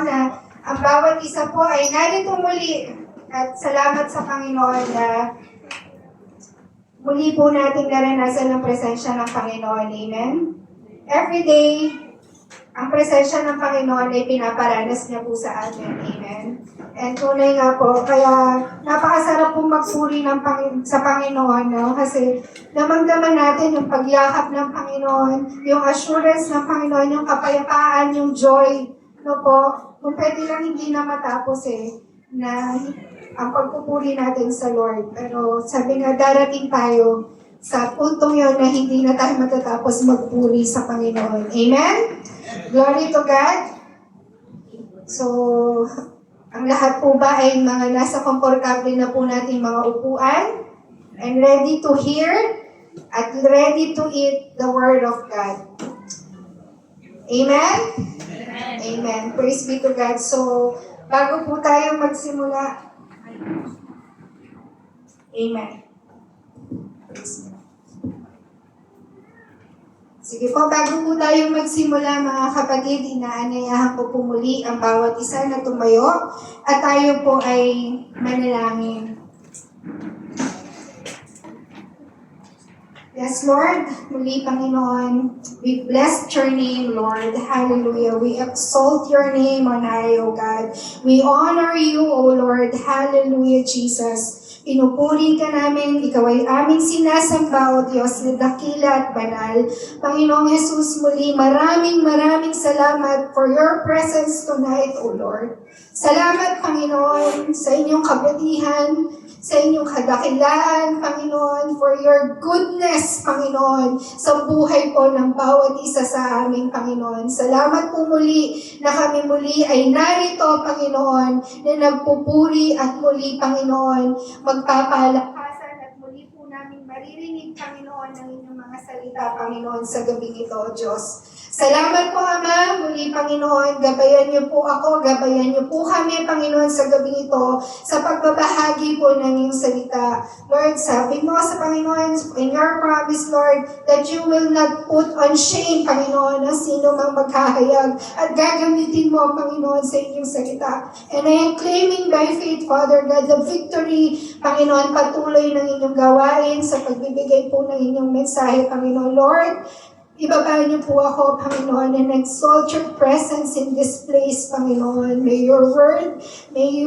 na ang bawat isa po ay narito muli. At salamat sa Panginoon na muli po natin naranasan ang presensya ng Panginoon. Amen? Every day, ang presensya ng Panginoon ay pinaparanas niya po sa atin. Amen? And tunay nga po, kaya napakasarap po magpuri sa Panginoon, no? Kasi damang-daman natin yung pagyakap ng Panginoon, yung assurance ng Panginoon, yung kapayapaan, yung joy, no po? Kung pwede lang hindi na matapos na ang pagpupuri natin sa Lord. Pero sabi nga, darating tayo sa puntong yun na hindi na tayo matatapos magpuri sa Panginoon. Amen? Glory to God. So, ang lahat po ba ay mga nasa komportable na po nating mga upuan and ready to hear at ready to eat the Word of God. Amen? Amen. Amen. Praise be to God. So, bago po tayo magsimula, Amen. Praise God. Sige po, bago po tayo magsimula mga kapatid, inaanyayahan ko po muli ang bawat isa na tumayo at tayo po ay manalangin. Yes, Lord, muli Panginoon, we bless your name, Lord. Hallelujah. We exalt your name on high, O God. We honor you, O Lord. Hallelujah, Jesus. Pinupuri ka namin, ikaw ay aming sinasamba, O Diyos, na dakila at banal. Panginoong Jesus, muli maraming salamat for your presence tonight, O Lord. Salamat, Panginoon, sa inyong kabutihan, sa inyong kadakilaan, Panginoon, for your goodness, Panginoon, sa buhay po ng bawat isa sa aming Panginoon. Salamat po muli na kami muli ay narito, Panginoon, na nagpupuri at muli, Panginoon, magpapalakasan at muli po namin maririnig, Panginoon, ng inyong mga salita, Panginoon, sa gabing ito, Diyos. Salamat po, Ama. Muli, Panginoon, gabayan niyo po ako, gabayan niyo po kami, Panginoon, sa gabing ito, sa pagbabahagi po ng iyong salita. Lord, sabi mo sa Panginoon, in your promise, Lord, that you will not put on shame, Panginoon, ang sino mang maghahayag at gagamitin mo, Panginoon, sa inyong salita. And I am claiming by faith, Father God, the victory, Panginoon, patuloy ng inyong gawain sa pagbibigay po ng inyong mensahe, Panginoon. Lord, ibaba niyo po ako, Panginoon, and exalt your presence in this place, Panginoon. May your word, may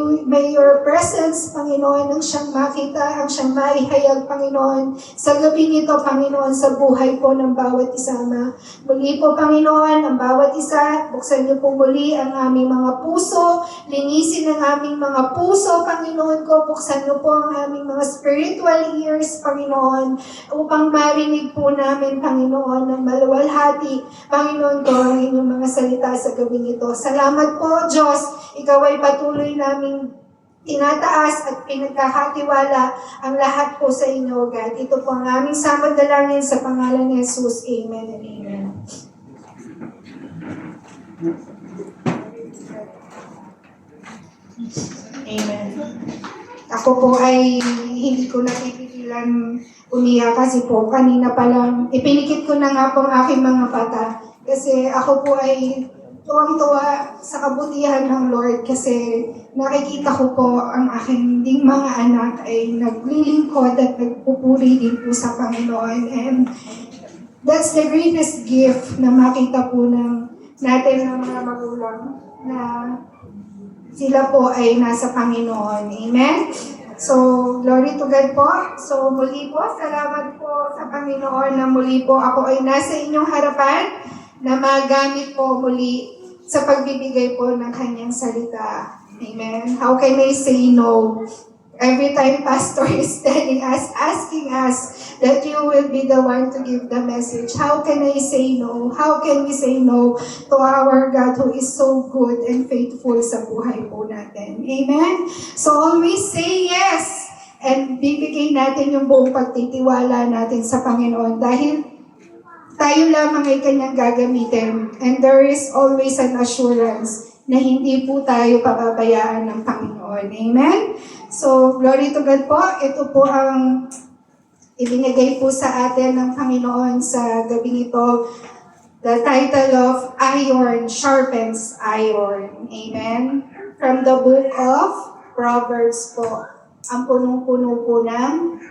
your presence, Panginoon, ang siyang makita, ang siyang maihayag, Panginoon, sa gabi nito, Panginoon, sa buhay po ng bawat isama. Muli po, Panginoon, ang bawat isa, buksan niyo po muli ang aming mga puso, linisin ang aming mga puso, Panginoon ko, buksan niyo po ang aming mga spiritual ears, Panginoon, upang marinig po namin, Panginoon, ng maluwalhati, Panginoon ko, ang inyong mga salita sa gabing ito. Salamat po, Diyos. Ikaw ay patuloy naming tinataas at pinagkakatiwala ang lahat po sa inyo, God. Ito po ang aming samad dalangin sa pangalan ni Jesus. Amen and amen. Amen. Ako po ay hindi ko napipigilan umiyak kasi po kanina pa lang ipinikit ko na nga po ang aking mga mata kasi ako po ay tuwang-tuwa sa kabutihan ng Lord kasi nakikita ko po ang aking ding mga anak ay naglilingkod at nagpupuri din po sa Panginoon, and that's the greatest gift na makita po natin ng mga magulang na sila po ay nasa Panginoon. Amen? So, glory to God po. So, muli po, salamat po sa Panginoon na muli po ako ay nasa inyong harapan na magamit po muli sa pagbibigay po ng kanyang salita. Amen? How can I say no? Every time Pastor is telling us, asking us that you will be the one to give the message, how can I say no? How can we say no to our God who is so good and faithful sa buhay po natin? Amen? So always say yes and bibigay natin yung buong pagtitiwala natin sa Panginoon dahil tayo lamang ay kanyang gagamitin, and there is always an assurance na hindi po tayo pababayaan ng Panginoon. Amen? So, glory to God po. Ito po ang ibinigay po sa atin ng Panginoon sa gabing ito. The title of Iron Sharpens Iron. Amen? From the book of Proverbs po. Ang punong-puno po ng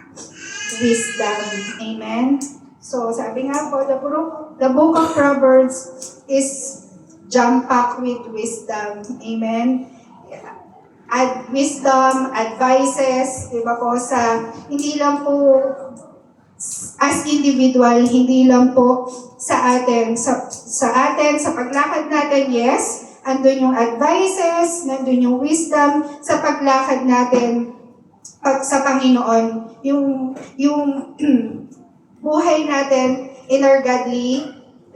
wisdom. Amen? So, sabi nga po, the book of Proverbs is jam-packed with wisdom. Amen? Wisdom, advices, di ba po, hindi lang po as individual, hindi lang po sa atin. Sa atin, sa paglakad natin, yes, andun yung advices, nandun yung wisdom sa paglakad natin sa Panginoon. Yung buhay natin in our godly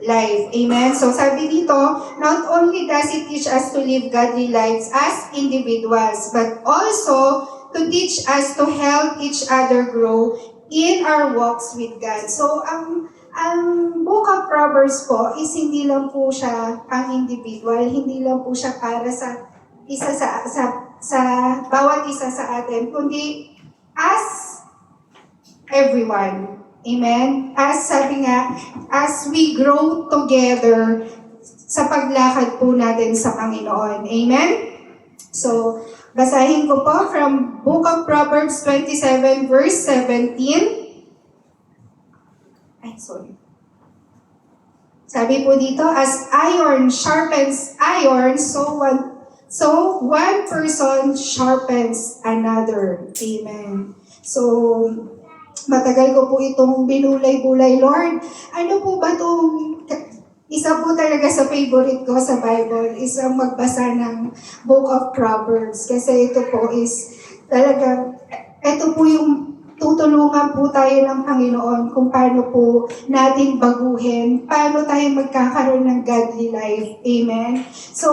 life. Amen? So sabi dito, not only does it teach us to live godly lives as individuals, but also to teach us to help each other grow in our walks with God. So ang book of Proverbs po is hindi lang po siya pang individual, hindi lang po siya para sa bawat isa sa atin, kundi as everyone. Amen? As sabi nga, as we grow together sa paglakad po natin sa Panginoon. Amen? So, basahin ko po from Book of Proverbs 27 verse 17. Sabi po dito, as iron sharpens iron, so one person sharpens another. Amen. So, matagal ko po itong binulay-bulay, Lord. Ano po ba itong... Isa po talaga sa favorite ko sa Bible is ang magbasa ng Book of Proverbs. Kasi ito po is talaga... Ito po yung tutulungan po tayo ng Panginoon kung paano po natin baguhin, paano tayo magkakaroon ng godly life. Amen? So,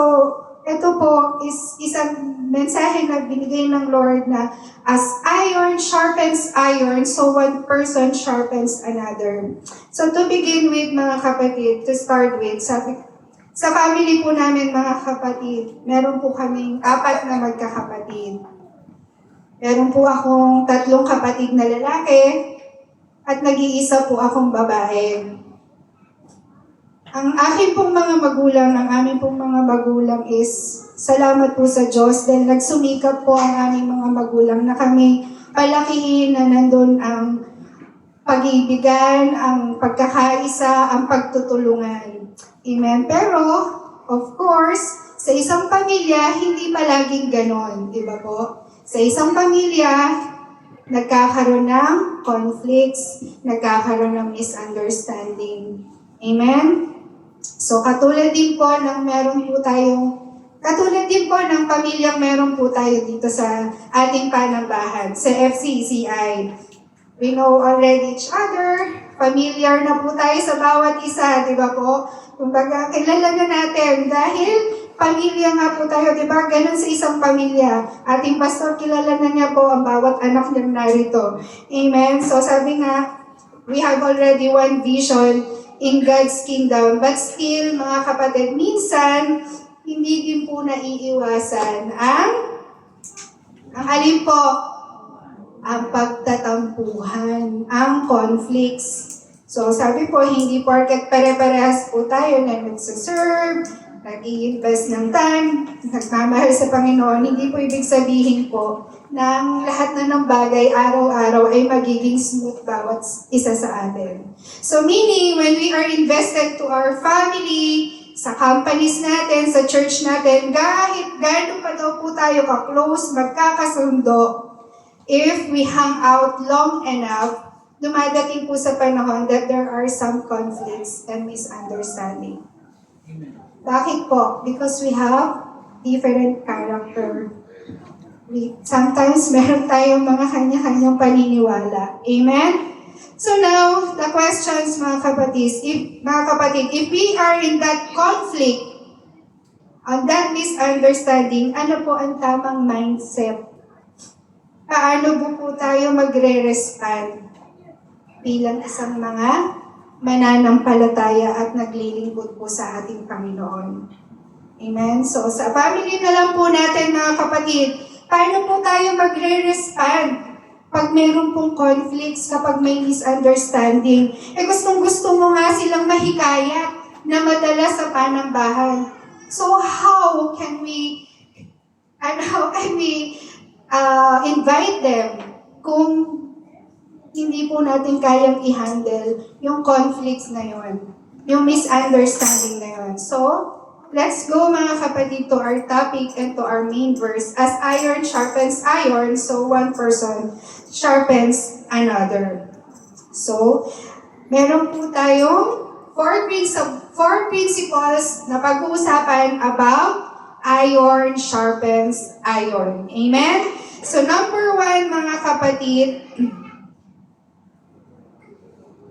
ito po is isang mensahe na binigay ng Lord na as iron sharpens iron, so one person sharpens another. So to begin with mga kapatid, to start with, sabi, sa family po namin mga kapatid, meron po kaming 4 na magkakapatid. Meron po akong 3 kapatid na lalaki at nag-iisa po akong babae. Ang aking pong mga magulang, ang aming pong mga magulang is, salamat po sa Diyos dahil nagsumikap po ang aming mga magulang na kami palakihin na nandun ang pag-ibigan, ang pagkakaisa, ang pagtutulungan. Amen. Pero, of course, sa isang pamilya, hindi palaging ganon. Diba po? Sa isang pamilya, nagkakaroon ng conflicts, nagkakaroon ng misunderstanding. Amen? So, katulad din po ng pamilyang meron po tayo dito sa ating panambahan, sa FCCI. We know already each other, familiar na po tayo sa bawat isa, di ba po? Kumbaga, kilala na natin dahil pamilya nga po tayo, di ba? Ganun sa isang pamilya. Ating pastor, kilala na niya po ang bawat anak niyang narito. Amen? So, sabi nga, we have already one vision in God's kingdom. But still, mga kapatid, minsan, hindi din po naiiwasan ang alin po? Ang pagtatampuhan, ang conflicts. So, sabi po, hindi porket pare-parehas po tayo na nagsaserve, nag-i-invest ng time, nagmamahal sa Panginoon, hindi po ibig sabihin po na ang lahat na ng bagay araw-araw ay magiging smooth bawat isa sa atin. So meaning, when we are invested to our family, sa companies natin, sa church natin, kahit gano'n pa daw po tayo ka-close, magkakasundo, if we hang out long enough, dumadating po sa panahon that there are some conflicts and misunderstanding. Bakit po? Because we have different character. Sometimes meron tayong mga kanya-kanyang paniniwala. Amen? So now, the questions mga kapatid, if we are in that conflict, on that misunderstanding, ano po ang tamang mindset? Paano po tayo magre-respond bilang isang mga mananampalataya at naglilingkod po sa ating Panginoon? Amen? So sa family na lang po natin mga kapatid, paano po tayo magre-respond pag mayroon pong conflicts, kapag may misunderstanding? Gustong-gusto mo nga silang mahikayat. na madala sa panambahan. So how can we invite them kung hindi po natin kayang i-handle yung conflicts na yon, yung misunderstanding na yon. So, let's go mga kapatid to our topic and to our main verse. As iron sharpens iron, so one person sharpens another. So, meron po tayong four principles na pag-uusapan about iron sharpens iron. Amen? So, number one, mga kapatid,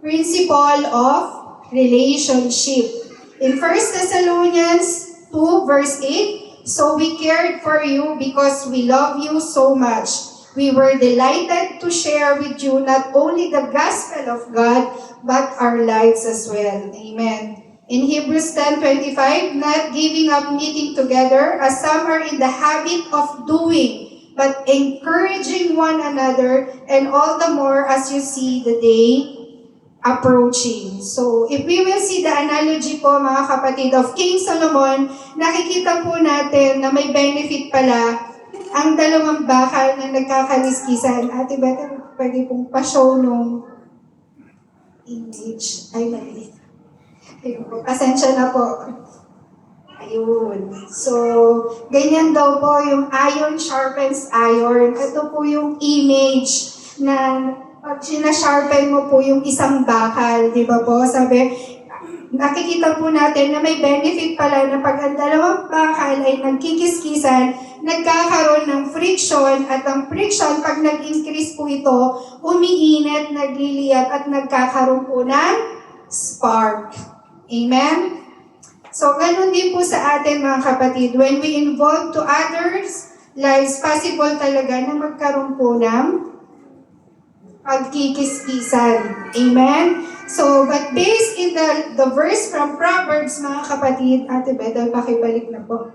principle of relationship. In 1 Thessalonians 2 verse 8, so we cared for you because we love you so much. We were delighted to share with you not only the gospel of God, but our lives as well. Amen. In Hebrews 10:25, not giving up meeting together as some are in the habit of doing, but encouraging one another, and all the more as you see the day approaching. So, if we will see the analogy po, mga kapatid, of King Solomon, nakikita po natin na may benefit pala ang dalawang bakal na nagkakaliskisan. Ate Beth, pwede pong pa-show nung image. Ay, mali. Ayun po. Pasensya na po. Ayun. So, ganyan daw po yung iron sharpens iron. Ito po yung image na pag sinasharpen mo po yung isang bakal, di ba po? Sabi, nakikita po natin na may benefit pala na pag ang dalawang bakal ay nagkikiskisan, nagkakaroon ng friction, at ang friction, pag nag-increase po ito, umiinit, nagliliyat, at nagkakaroon po ng spark. Amen? So, ganun din po sa atin mga kapatid. When we involve to others' lives, possible talaga na magkaroon po ng pagkikiskisan. Amen? So, but based in the verse from Proverbs, mga kapatid, Ate Bethel, pakibalik na po.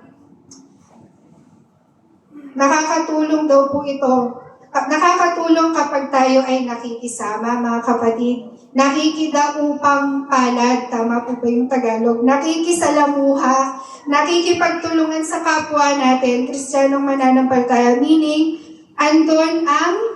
Nakakatulong daw po ito. Nakakatulong kapag tayo ay nakikisama, mga kapatid. Nakikida upang palad, tama po ba yung Tagalog? Nakikisalamuha, nakikipagtulungan sa kapwa natin, Kristiyanong mananampalataya, meaning, andon ang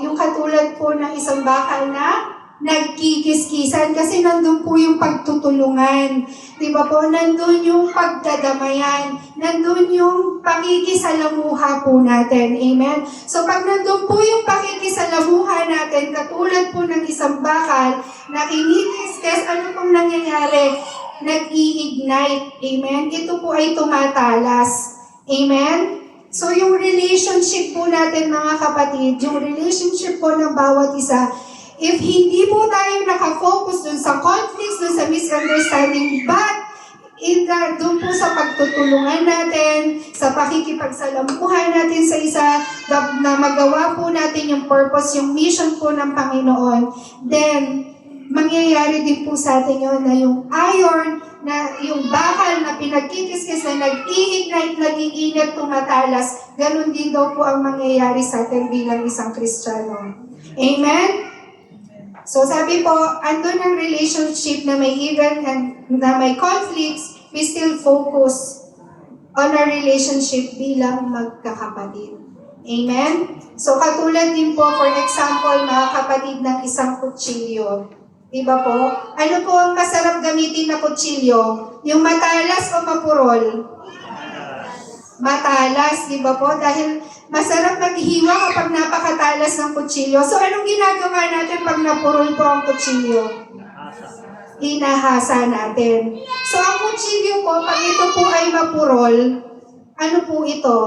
yung katulad po ng isang bakal na nagkikiskisan kasi nandun po yung pagtutulungan. Di ba po? Nandun yung pagdadamayan. Nandun yung pakikisalamuha po natin. Amen? So pag nandun po yung pakikisalamuha natin, katulad po ng isang bakal na kinikiskis, ano pong nangyayari? Nag-i-ignite. Amen? Ito po ay tumatalas. Amen? So yung relationship po natin mga kapatid, yung relationship po ng bawat isa, if hindi po tayo nakafocus dun sa conflicts, dun sa misunderstanding, but doon po sa pagtutulungan natin, sa pakikipagsalamuhan natin sa isa, na magawa po natin yung purpose, yung mission po ng Panginoon, then mangyayari din po sa atin yun na yung iron, na yung bakal na pinagkikiskis na nag-i-ignite, nag-iinit, tumatalas, ganun din daw po ang mangyayari sa atin bilang isang Kristiyano. Amen? So sabi po, andun ang relationship na may even and na may conflicts, we still focus on our relationship bilang magkakapatid. Amen? So katulad din po, for example, mga kapatid, ng isang kutsilyo. Diba po? Ano po ang masarap gamitin na kutsilyo? Yung matalas o mapurol? Matalas, diba po? Dahil masarap maghiwa kapag napakatalas ng kutsilyo. So anong ginagawa natin pag napurol po ang kutsilyo? Hinahasa natin. So ang kutsilyo po, pag ito po ay mapurol, ano po ito?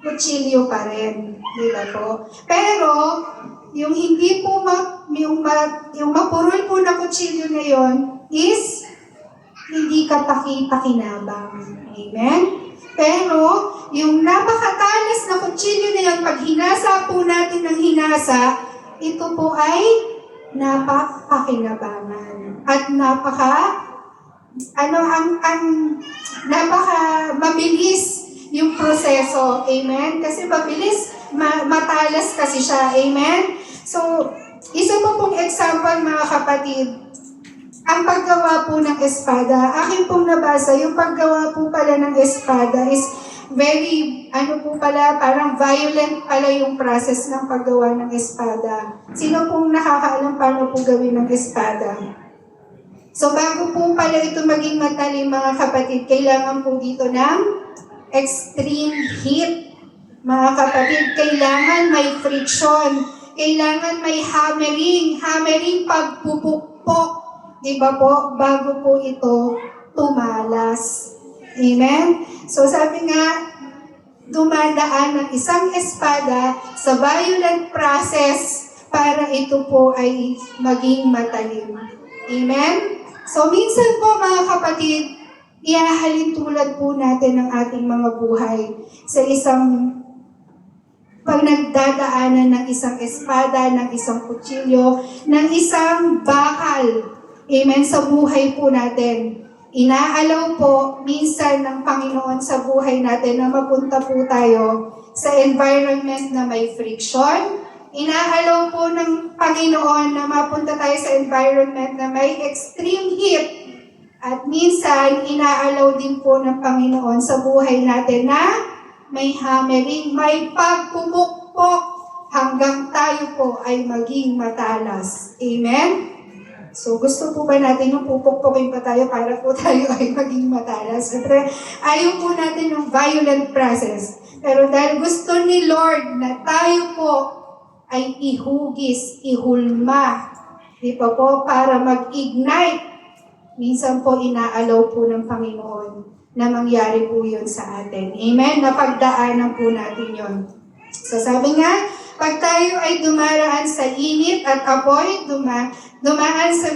Kutsilyo pa rin. Diba po? Pero, yung hindi po yung mapurol po na kutsilyo na yon is hindi kapaki-pakinabang. Amen? Pero, yung napakatalas na kutsilyo na yon, pag hinasa po natin ng hinasa, ito po ay napakakinabangan. At napaka mabilis yung proseso. Amen? Kasi mabilis, matalas kasi siya. Amen? So, isa po pong example mga kapatid, ang paggawa po ng espada, akin pong nabasa, yung paggawa po pala ng espada is very, parang violent pala yung process ng paggawa ng espada. Sino pong nakakaalam paano po gawin ng espada? So bago po pala ito maging matalim mga kapatid, kailangan po dito ng extreme heat. Mga kapatid, kailangan may friction, kailangan may hammering pagpupukpok, di ba po, bago po ito tumalas. Amen? So sabi nga, dumadaan ng isang espada sa violent process para ito po ay maging matalim. Amen? So minsan po mga kapatid, ihahalin tulad po natin ang ating mga buhay sa isang pag nagdadaanan ng isang espada, ng isang kutsilyo, ng isang bakal. Amen, sa buhay po natin. Inaalaw po minsan ng Panginoon sa buhay natin na mapunta po tayo sa environment na may friction. Inaalaw po ng Panginoon na mapunta tayo sa environment na may extreme heat. At minsan, inaalaw din po ng Panginoon sa buhay natin na may hammering, may pagpupukpok hanggang tayo po ay maging matalas. Amen? So, gusto po ba natin yung pupukpukin pa tayo para po tayo ay maging matalas? Siyempre, ayaw po natin yung violent process. Pero dahil gusto ni Lord na tayo po ay ihugis, ihulma, di ba po, para mag-ignite, minsan po inaalaw po ng Panginoon na mangyari po yun sa atin. Amen? Napagdaanan po natin yun. So sabi nga, pag tayo ay dumaraan sa init at apoy, dumaraan sa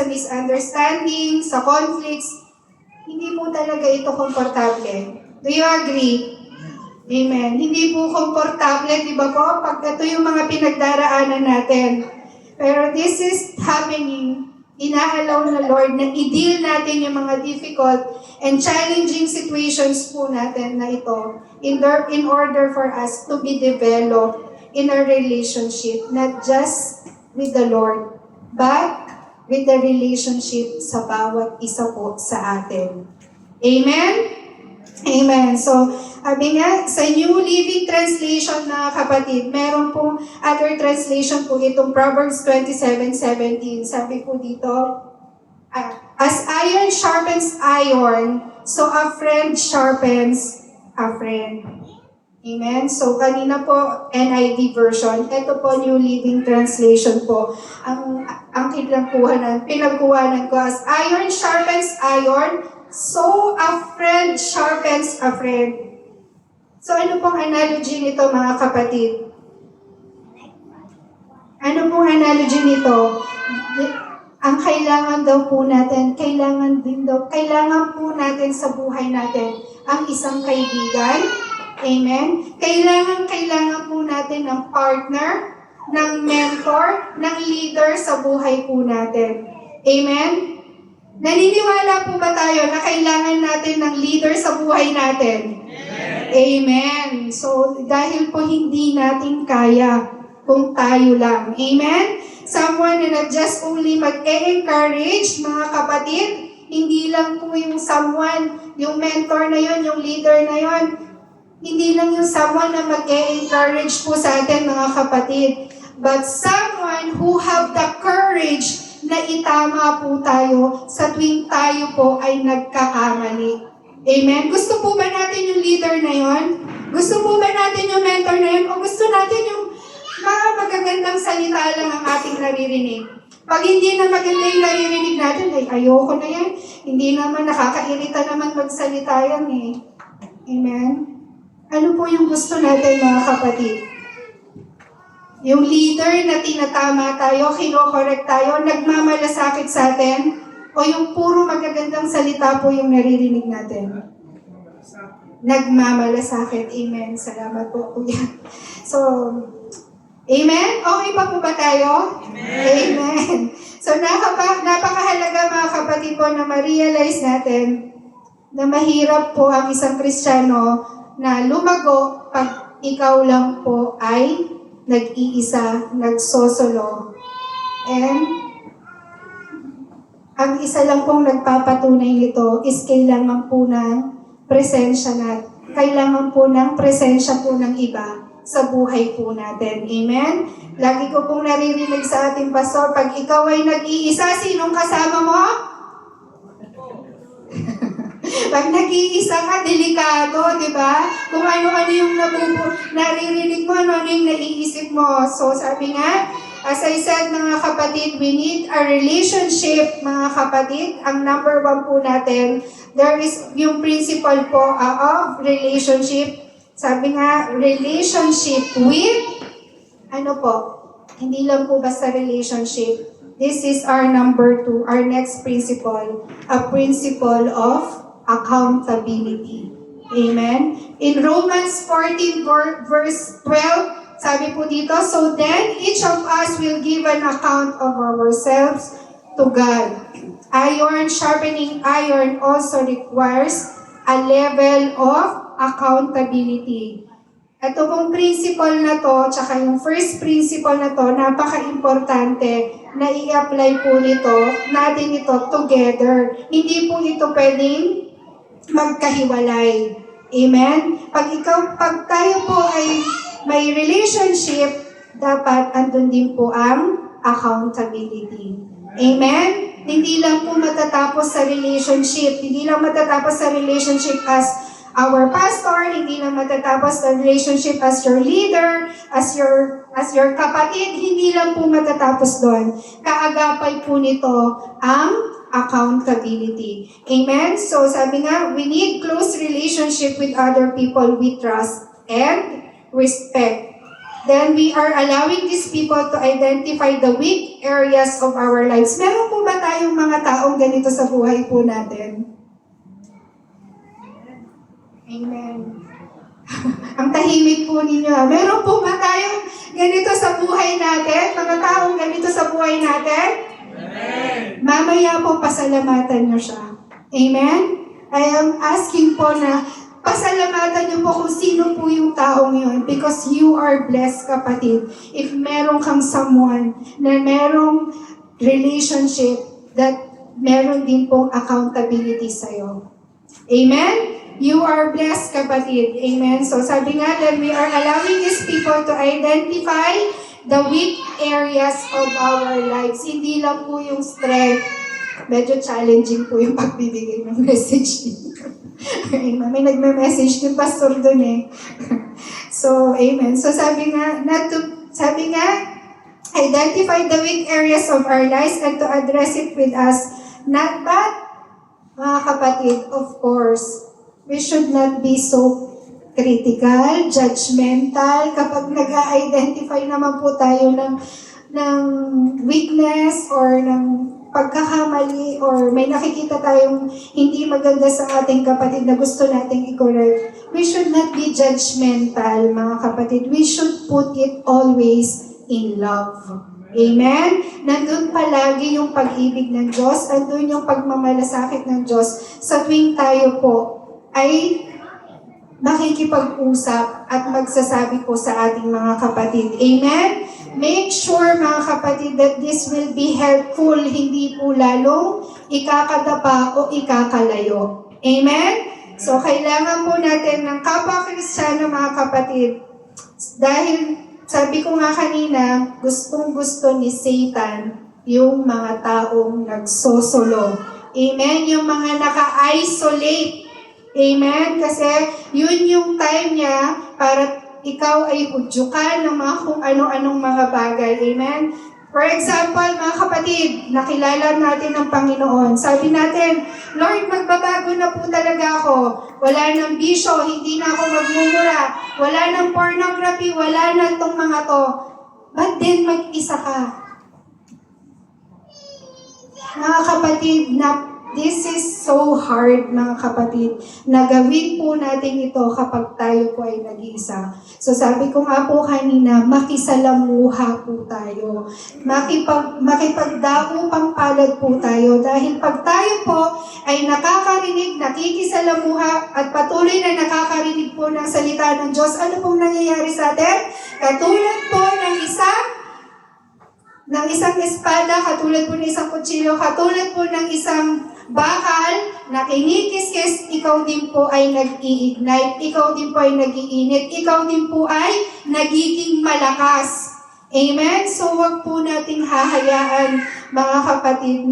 misunderstanding, sa conflicts, hindi po talaga ito komportable. Do you agree? Amen. Hindi po komportable, di ba po? Pag ito yung mga pinagdaraanan natin. Pero this is happening. Inaalaw na Lord na i-deal natin yung mga difficult and challenging situations po natin na ito in order for us to be developed in a relationship, not just with the Lord, but with the relationship sa bawat isa po sa atin. Amen? Amen. So, sabi nga, sa New Living Translation na kapatid, meron pong other translation po itong Proverbs 27:17. Sabi po dito, as iron sharpens iron, so a friend sharpens a friend. Amen? So, kanina po, NIV version. Ito po, New Living Translation po. Ang pinagkuhanan ko, as iron sharpens iron, so a friend sharpens a friend. So, ano pong analogy nito, mga kapatid? Ano pong analogy nito? Ang kailangan daw po natin, kailangan po natin sa buhay natin ang isang kaibigan. Amen? Kailangan po natin ng partner, ng mentor, ng leader sa buhay po natin. Amen? Naniniwala po ba tayo na kailangan natin ng leader sa buhay natin? Amen. So, dahil po hindi natin kaya kung tayo lang. Amen? Someone na just only mag-encourage, mga kapatid, hindi lang po yung someone, yung mentor na yon, yung leader na yon, hindi lang yung someone na mag-encourage po sa atin, mga kapatid, but someone who have the courage na itama po tayo sa tuwing tayo po ay nagkakamali. Amen? Gusto po ba natin yung leader na yon? Gusto po ba natin yung mentor na yon? O gusto natin yung mga magagandang salita lang ang ating naririnig? Pag hindi na maganda yung naririnig natin, ay ayoko na yan. Hindi naman, nakakairita naman magsalita yan eh. Amen? Ano po yung gusto natin, mga kapatid? Yung leader na tinatama tayo, kino-correct tayo, nagmamalasakit sa atin, o yung puro magagandang salita po yung naririnig natin? Nagmamalasakit. Amen. Salamat po, Kuya. So, amen? Okay pa po ba tayo? Amen. Amen. So, napakahalaga, mga kapatid po, na ma-realize natin na mahirap po ang isang Kristiyano na lumago pag ikaw lang po ay nag-iisa, nagsosolo. And Ang isa lang pong nagpapatunay nito is kailangan po ng presensya kailangan po ng presensya po ng iba sa buhay po natin. Amen? Lagi ko pong naririnig sa ating pastor, pag ikaw ay nag-iisa, sinong kasama mo? Pag nag-iisa ka, delikado, di ba? Kung ano-ano yung naririnig mo, ano yung naiisip mo. So sabi nga, as I said mga kapatid, we need a relationship mga kapatid. Ang number 1 po natin, there is yung principle po of relationship. Sabi nga, relationship with, ano po, hindi lang po basta relationship. This is our number 2, our next principle, a principle of accountability. Amen? In Romans 14 verse 12, sabi po dito, so then each of us will give an account of ourselves to God. Iron sharpening iron also requires a level of accountability. Ito pong principle na to, tsaka yung first principle na to, napaka-importante na i-apply po natin ito together. Hindi po ito pwedeng magkahiwalay. Amen? Pag tayo po ay may relationship, dapat andun din po ang accountability. Amen? Hindi lang po matatapos sa relationship. Hindi lang matatapos sa relationship as our pastor, hindi lang matatapos sa relationship as your leader, as your kapatid, hindi lang po matatapos doon. Kaagapay po nito ang accountability. Amen? So sabi nga, we need close relationship with other people we trust and respect. Then we are allowing these people to identify the weak areas of our lives. Meron po ba tayong mga taong ganito sa buhay po natin? Amen. Ang tahimik po ninyo. Meron po ba tayong ganito sa buhay natin? Mga taong ganito sa buhay natin? Amen. Mamaya po pasalamatan nyo siya. Amen? I am asking po na pasalamatan nyo po kung sino po yung taong yun because you are blessed, kapatid. If meron kang someone na merong relationship that meron din pong accountability sa'yo. Amen? You are blessed, kapatid. Amen? So sabi nga, then we are allowing these people to identify the weak areas of our lives. Hindi lang po yung strength. Medyo challenging po yung pagbibigay ng message. May nagme-message yung pastor dun eh. So, amen. So sabi nga, identify the weak areas of our lives and to address it with us. Not but, mga kapatid, of course, we should not be so critical, judgmental. Kapag nag-identify naman po tayo ng weakness or ng pagkakamali or may nakikita tayong hindi maganda sa ating kapatid na gusto nating i-correct, we should not be judgmental, mga kapatid. We should put it always in love. Amen? Nandun palagi yung pag-ibig ng Diyos, nandun yung pagmamalasakit ng Diyos sa tuwing tayo po ay makikipag-usap at magsasabi po sa ating mga kapatid. Amen? Make sure, mga kapatid, that this will be helpful, hindi po lalong ikakadapa o ikakalayo. Amen? So, kailangan po natin ng kapwa-Kristiyano, mga kapatid. Dahil, sabi ko nga kanina, gustong-gusto ni Satan yung mga taong nagsosolo. Amen? Yung mga naka-isolate. Amen? Kasi yun yung time niya para ikaw ay hudyukan ng mga kung ano-anong mga bagay. Amen? For example, mga kapatid, nakilala natin ang Panginoon. Sabi natin, Lord, magbabago na po talaga ako. Wala nang bisyo, hindi na ako magmumura. Wala nang pornography, wala na itong mga to. But then, mag-isa ka. Mga kapatid, this is so hard, mga kapatid, na gawin po natin ito kapag tayo po ay nag-iisa. So sabi ko nga po kanina, makisalamuha po tayo. Makipagdaupang palad po tayo. Dahil pag tayo po ay nakakarinig, nakikisalamuha, at patuloy na nakakarinig po ng salita ng Diyos, ano pong nangyayari sa atin? Katulad po ng isang ng isang espada, katulad po ng isang kutsilyo, katulad po ng isang bakal na kinikis-kis, ikaw din po ay nag-i-ignite, ikaw din po ay nag-iinit, ikaw din po ay nagiging malakas. Amen? So, wag po nating hahayaan, mga kapatid,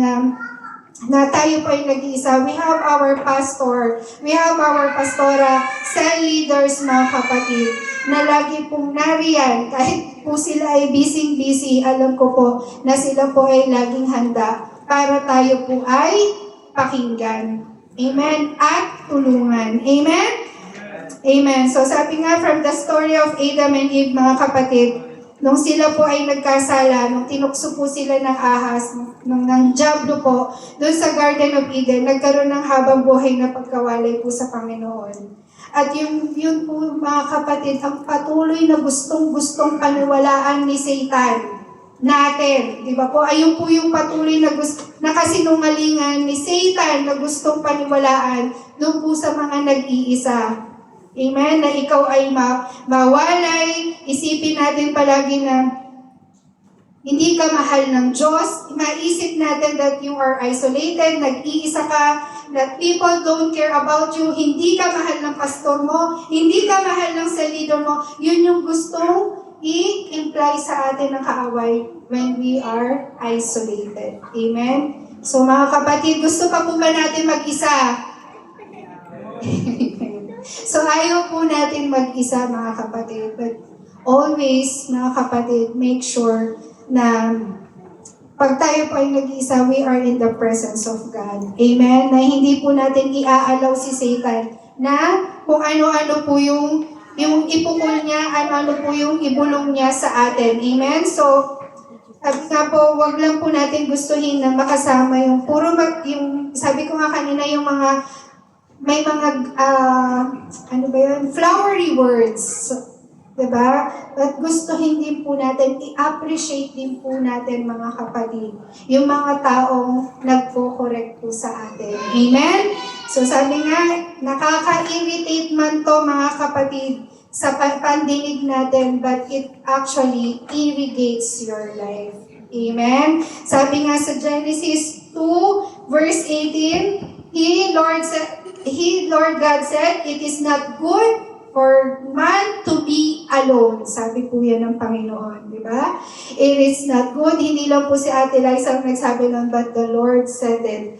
na tayo po ay nag-iisa. We have our pastor, we have our pastora, cell leaders, mga kapatid, na lagi pong nariyan, kahit po sila ay busy-busy, alam ko po na sila po ay laging handa para tayo po ay pakinggan. Amen? At tulungan. Amen? Amen. So sabi nga from the story of Adam and Eve, mga kapatid, nung sila po ay nagkasala, nung tinukso po sila ng ahas, ng diablo po, doon sa Garden of Eden, nagkaroon ng habang buhay na pagkawalay po sa Panginoon. At yun po, mga kapatid, ang patuloy na gustong-gustong paniwalaan ni Satan natin. Di ba po? Ayun po yung patuloy na kasinungalingan ni Satan na gustong paniwalaan doon po sa mga nag-iisa. Amen? Na ikaw ay mawalay. Isipin natin palagi na hindi ka mahal ng Diyos. Maisip natin that you are isolated, nag-iisa ka, that people don't care about you. Hindi ka mahal ng pastor mo, hindi ka mahal ng sa leader mo. Yun yung gustong i-imply sa atin ng kaaway when we are isolated. Amen? So mga kapatid, gusto pa po ba natin mag-isa? So ayaw po natin mag-isa, mga kapatid. But always, mga kapatid, make sure na pag tayo po ay nag-iisa, we are in the presence of God. Amen? Na hindi po natin iaalaw si Satan na kung ano-ano po yung ipukul niya, ano po yung ibulong niya sa atin. Amen? So, sabi nga po, wag lang po natin gustuhin na makasama yung yung sabi ko nga kanina, yung mga may mga, flowery words. Diba? At gustuhin din po natin, i-appreciate din po natin, mga kapatid, yung mga taong nagpo-correct po sa atin. Amen? So sabi nga, nakaka-irritate man to, mga kapatid, sa pandinig natin, but it actually irrigates your life. Amen? Sabi nga sa Genesis 2, verse 18, Lord God said, it is not good for man to be alone. Sabi po yan ng Panginoon, di ba? It is not good. Hindi lang po si Ate Liza ang nagsabi nun, but the Lord said it.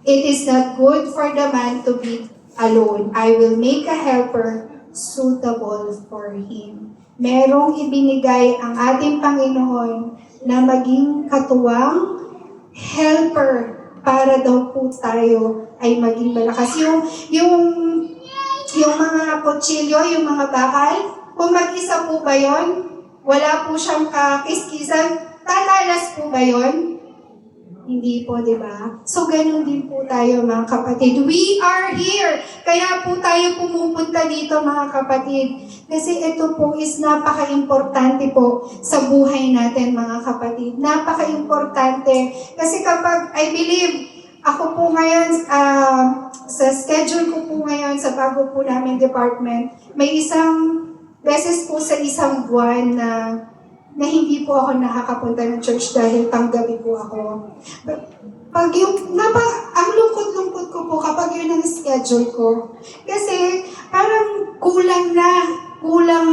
It is not good for the man to be alone. I will make a helper suitable for him. Merong ibinigay ang ating Panginoon na maging katuwang helper para daw po tayo ay maging malakas. Yung mga kutsilyo, yung mga bakal, kung mag-isa po ba yun? Wala po siyang kakiskisan, tatalas po ba yun? Hindi po, di ba? So, ganun din po tayo, mga kapatid. We are here. Kaya po tayo pumupunta dito, mga kapatid. Kasi ito po is napaka-importante po sa buhay natin, mga kapatid. Napaka-importante. Kasi kapag, I believe, ako po ngayon, sa schedule ko po ngayon, sa bago po namin department, may isang beses po sa isang buwan na hindi po ako nakakapunta ng church dahil panggabi po ako. Pag ang lungkot-lungkot ko po kapag yun ang schedule ko. Kasi parang kulang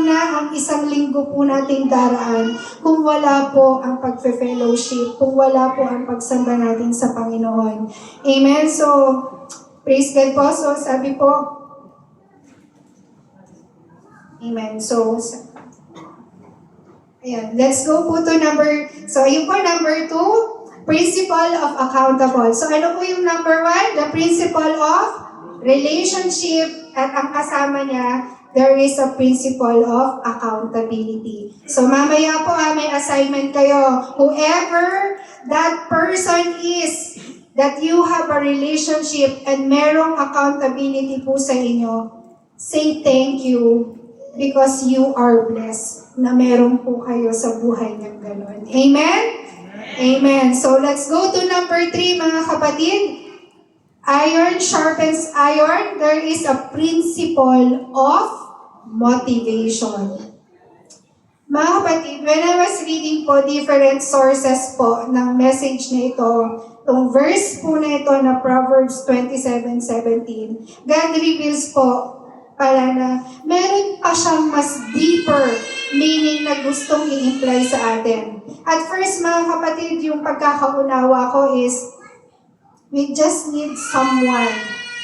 na ang isang linggo po nating daraan kung wala po ang pagfe-fellowship, kung wala po ang pagsamba natin sa Panginoon. Amen? So, praise God po. So, sabi po, amen. So, ayan. Let's go po to ayun po, number 2, principle of accountable. So, ano po yung number 1? The principle of relationship, at ang kasama niya, there is a principle of accountability. So, mamaya po may assignment kayo. Whoever that person is, that you have a relationship and merong accountability po sa inyo, say thank you because you are blessed na meron po kayo sa buhay ng gano'n. Amen? Amen. So, let's go to number 3, mga kapatid. Iron sharpens iron. There is a principle of motivation. Mga kapatid, when I was reading po different sources po ng message na ito, itong verse po na ito na Proverbs 27:17, God reveals po pala na meron pa siyang mas deeper meaning na gustong i-imply sa atin. At first, mga kapatid, yung pagkakaunawa ko is, we just need someone.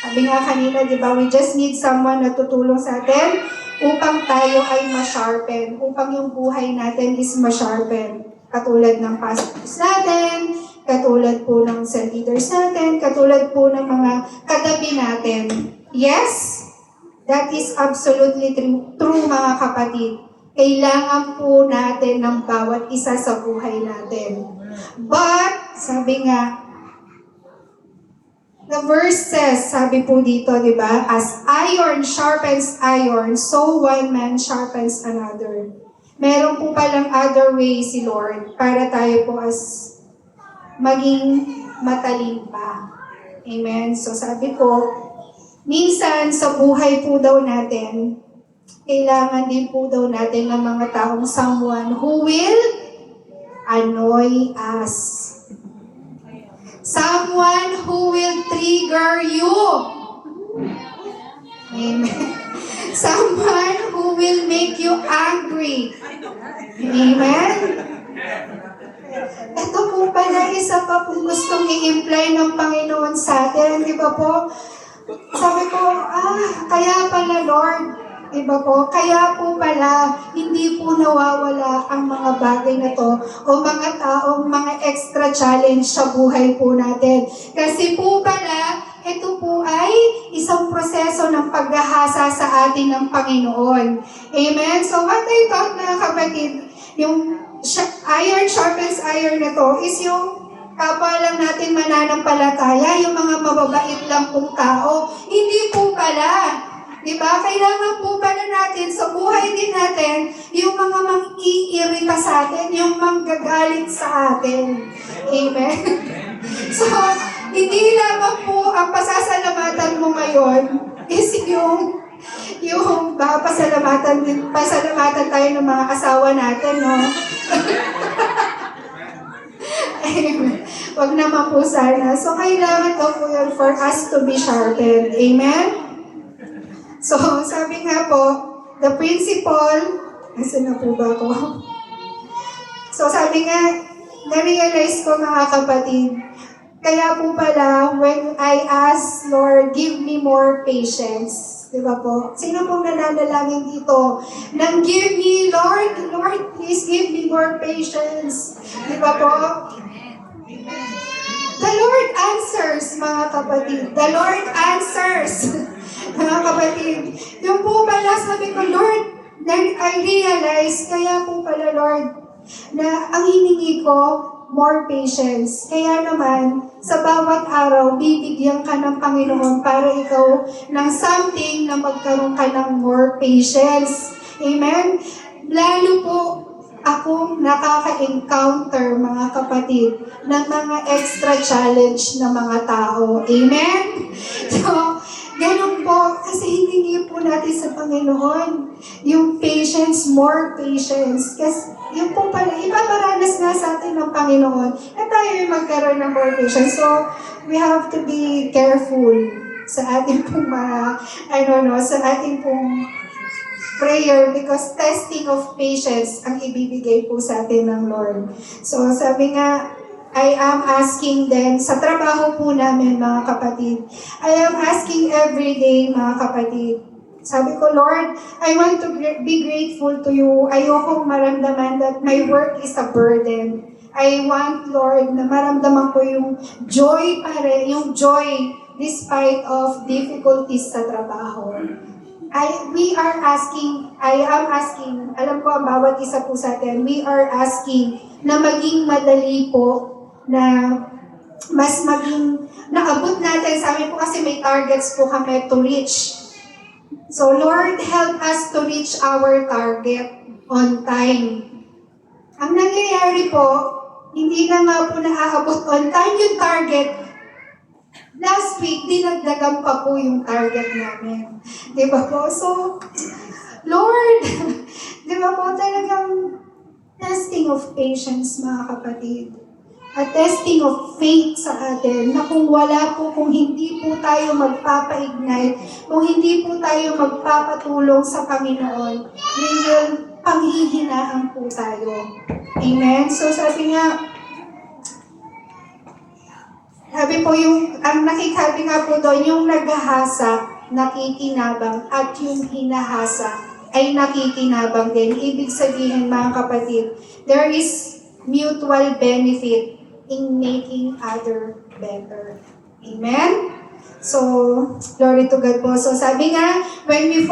Sabi nga kanina, di ba, we just need someone na tutulong sa atin upang tayo ay ma-sharpen, upang yung buhay natin is ma-sharpen. Katulad ng pastors natin, katulad po ng cell leaders natin, katulad po ng mga katabi natin. Yes, that is absolutely true mga kapatid. Kailangan po natin ng bawat isa sa buhay natin. But, sabi nga, the verse says, sabi po dito, di ba? As iron sharpens iron, so one man sharpens another. Meron po palang other way si Lord para tayo po as maging matalim pa. Amen? So sabi po, minsan sa buhay po daw natin, kailangan din po daw natin ng mga taong someone who will annoy us. Someone who will trigger you. Amen. Someone who will make you angry. Amen. Ito po pala isa pa po gustong i-imply ng Panginoon sa atin. Di ba po? Sabi ko, kaya pala Lord, diba po? Kaya po pala, hindi po nawawala ang mga bagay na to o mga taong mga extra challenge sa buhay po natin. Kasi po pala, ito po ay isang proseso ng paghahasa sa atin ng Panginoon. Amen? So what I thought mga kapatid, yung iron sharpens iron na to is yung kapwa lang natin mananampalataya, yung mga mababait lang pong tao. Hindi po pala. Diba? Kailangan po pala natin sa buhay din natin yung mga mang-iirita sa atin, yung manggagalit sa atin. Amen? So, hindi lamang po ang pasasalamatan mo ngayon is yung pasalamatan tayo ng mga asawa natin, no? Amen. Wag naman po sana. So, kailangan daw po yun for us to be sharpened. Amen? So, sabi nga po, the principle, nasa na po ba ako? So, sabi nga, na-realize ko mga kapatid, kaya po pala, when I ask, Lord, give me more patience. Diba po? Sino pong nananalangin dito? Nang give me, Lord, please give me more patience. Diba po? The Lord answers, mga kapatid. The Lord answers. Mga kapatid, yung po pala sabi ko, Lord, I realize, kaya po pala, Lord, na ang hiningi ko, more patience. Kaya naman, sa bawat araw, bibigyan ka ng Panginoon para ikaw ng something na magkaroon ka ng more patience. Amen? Lalo po, akong nakaka-encounter, mga kapatid, ng mga extra challenge na mga tao. Amen? So, ganun po, kasi hiningi po natin sa Panginoon yung patience, more patience. Kasi yung po pala, ipaparanas nga sa atin ng Panginoon na tayo yung magkaroon ng more patience. So, we have to be careful sa ating pong sa ating pong prayer because testing of patience ang ibibigay po sa atin ng Lord. So, sabi nga, I am asking din, sa trabaho po namin mga kapatid, I am asking every day mga kapatid, sabi ko, Lord, I want to be grateful to you. Ayokong maramdaman that my work is a burden. I want, Lord, na maramdaman ko yung joy despite of difficulties sa trabaho. I am asking, alam ko ang bawat isa po sa atin, we are asking na maging madali po, na mas maging naabot natin. Sabi po kasi may targets po kami to reach. So Lord, help us to reach our target on time. Ang nangyayari po, hindi na nga po naaabot on time yung target. Last week, dinagdagan pa po yung target namin. Diba po? So, Lord, Di ba po talagang testing of patience, mga kapatid. A testing of faith sa atin na kung hindi po tayo magpapa-ignite, kung hindi po tayo magpapatulong sa Panginoon, we will panghihinaan po tayo. Amen? So sabi po ang nakikabi nga po doon, yung naghahasa, nakikinabang, at yung hinahasa ay nakikinabang din. Ibig sabihin, mga kapatid, there is mutual benefit in making other better. Amen? So, glory to God po. So, sabi nga, when we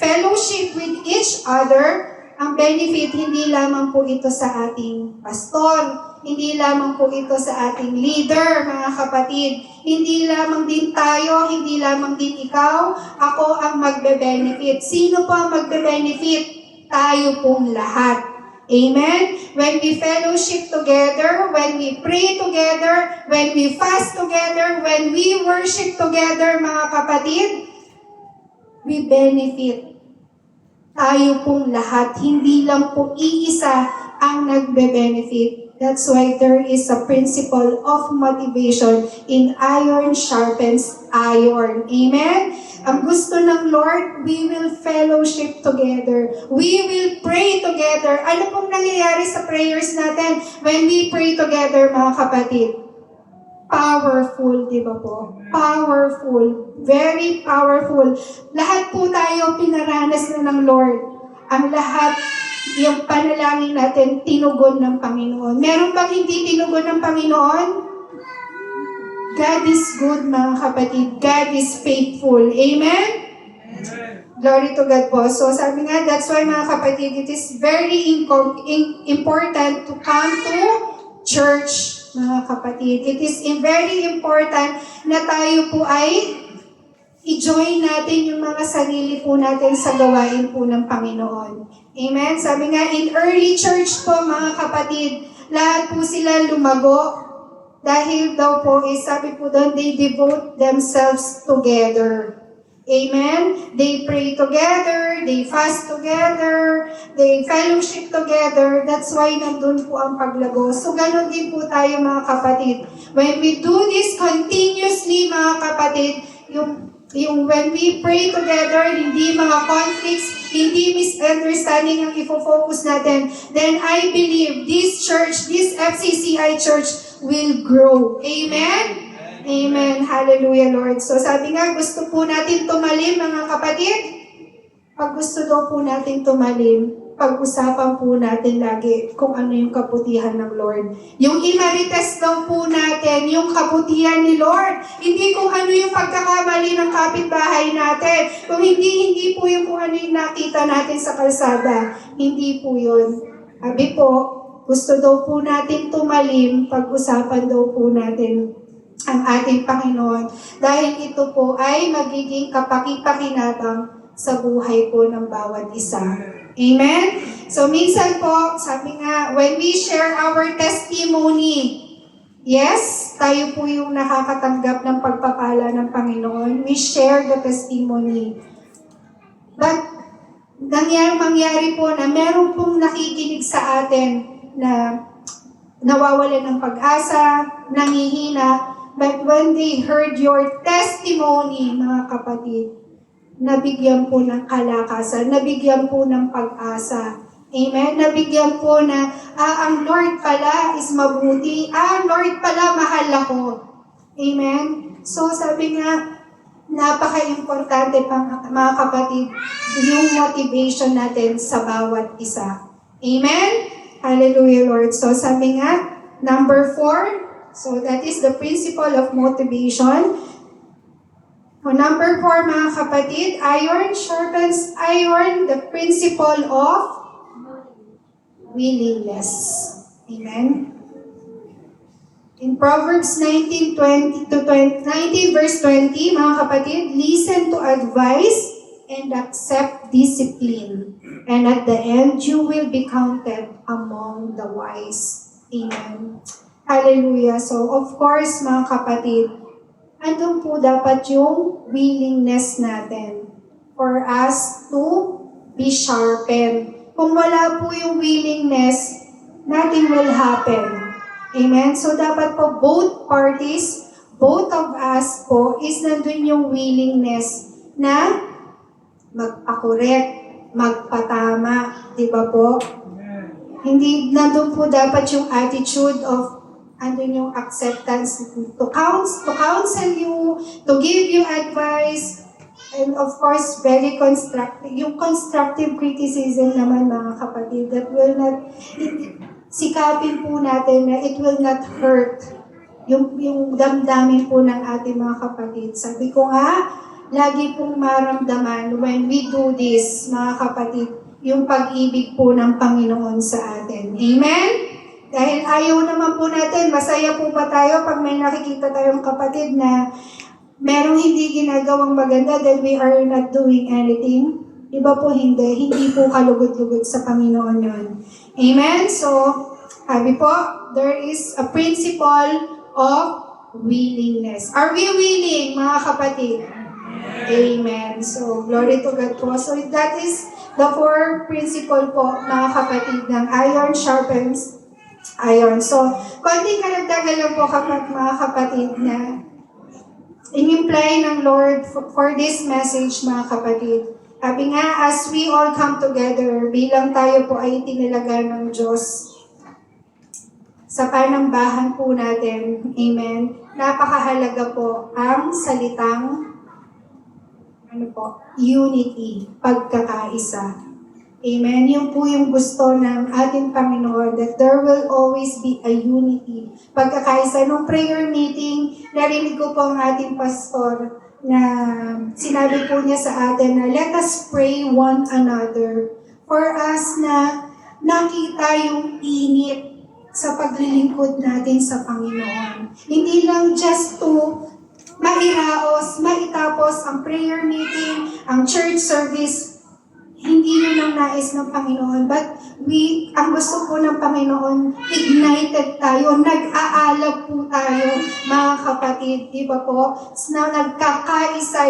fellowship with each other, ang benefit hindi lamang po ito sa ating pastor, hindi lamang po ito sa ating leader, mga kapatid. Hindi lamang din tayo, hindi lamang din ikaw, ako ang magbe-benefit. Sino po ang magbe-benefit? Tayo pong lahat. Amen? When we fellowship together, when we pray together, when we fast together, when we worship together, mga kapatid, we benefit. Tayo pong lahat, hindi lang po iisa ang nagbe-benefit. That's why there is a principle of motivation in iron sharpens iron. Amen? Ang gusto ng Lord, we will fellowship together. We will pray together. Ano pong nangyayari sa prayers natin when we pray together, mga kapatid? Powerful, di ba po? Powerful. Very powerful. Lahat po tayo pinaranas na ng Lord. Ang lahat, yung panalangin natin, tinugon ng Panginoon. Meron bang hindi tinugon ng Panginoon? God is good, mga kapatid. God is faithful. Amen? Glory to God po. So sabi nga, that's why, mga kapatid, it is very important to come to church, mga kapatid. It is very important na tayo po ay i-join natin yung mga sarili po natin sa gawain po ng Panginoon. Amen? Sabi nga, in early church po, mga kapatid, lahat po sila lumago dahil daw po, sabi po doon, they devote themselves together. Amen? They pray together, they fast together, they fellowship together. That's why nandun po ang paglago. So, ganun din po tayo, mga kapatid. When we do this continuously, mga kapatid, yung when we pray together, hindi mga conflicts, hindi misunderstanding ang ifo-focus natin, then I believe this church, this FCCI church will grow. Amen? Amen. Hallelujah, Lord. So sabi nga, gusto po natin tumalim, mga kapatid. Pag gusto daw po natin tumalim, pag-usapan po natin lagi kung ano yung kabutihan ng Lord. Yung imarites daw po natin, yung kabutihan ni Lord. Hindi kung ano yung pagkakamali ng kapitbahay natin. Kung hindi po yung kung ano yung nakita natin sa kalsada. Hindi po yun. Sabi po, gusto daw po natin tumalim, pag-usapan daw po natin ang ating Panginoon. Dahil ito po ay magiging kapaki-pakinabang sa buhay po ng bawat isa. Amen? So minsan po, sabi nga, when we share our testimony, yes, tayo po yung nakakatanggap ng pagpapala ng Panginoon. We share the testimony. But mangyari po na meron pong nakikinig sa atin na nawawalan ng pag-asa, nangihina, but when they heard your testimony, mga kapatid, nabigyan po ng kalakasan, nabigyan po ng pag-asa. Amen? Nabigyan po na, ang Lord pala is mabuti. Lord pala, mahal ako. Amen? So, sabi nga, napaka-importante mga kapatid, yung motivation natin sa bawat isa. Amen? Hallelujah, Lord. So, sabi nga, number 4, so that is the principle of motivation. Number 4, mga kapatid, iron sharpens iron, the principle of willingness. Amen? In Proverbs 19 verse 20, mga kapatid, listen to advice and accept discipline. And at the end, you will be counted among the wise. Amen. Hallelujah. So, of course, mga kapatid, andun po dapat yung willingness natin for us to be sharpened. Kung wala po yung willingness, nothing will happen. Amen? So dapat po both parties, both of us po, is nandun yung willingness na magpakorek, magpatama. Di ba po? Hindi nandun po dapat yung attitude of andun yung acceptance to counsel you, to give you advice, and of course, very constructive. Yung constructive criticism naman mga kapatid, that will not, sikapin po natin na it will not hurt yung damdamin po ng ating mga kapatid. Sabi ko nga, lagi pong maramdaman when we do this, mga kapatid, yung pag-ibig po ng Panginoon sa atin. Amen? Dahil ayaw naman po natin, masaya po ba tayo pag may nakikita tayong kapatid na merong hindi ginagawang maganda that we are not doing anything? Iba po hindi. Hindi po kalugod-lugod sa Panginoon yun. Amen? So, sabi po, there is a principle of willingness. Are we willing, mga kapatid? Amen. So, glory to God po. So, that is the four principle po, mga kapatid, ng iron sharpens iron. So, konting karagdagan lang po kapag mga kapatid na in-imply ng Lord for this message, mga kapatid. Sabi nga, as we all come together, bilang tayo po ay tinilaga ng Diyos sa panambahan po natin, amen, napakahalaga po ang salitang unity, pagkakaisa. Amen. Yun po yung gusto ng ating Panginoon, that there will always be a unity. Pagkakaisa. Nung prayer meeting, narinig ko po ang ating pastor na sinabi po niya sa atin na let us pray one another for us na nakita yung init sa paglilingkod natin sa Panginoon. Hindi lang just to maitapos ang prayer meeting, ang church service. Hindi yun ang nais ng Panginoon. But ang gusto po ng Panginoon, ignited tayo, nag-aalab po tayo, mga kapatid, di ba po? Na nagkakaisa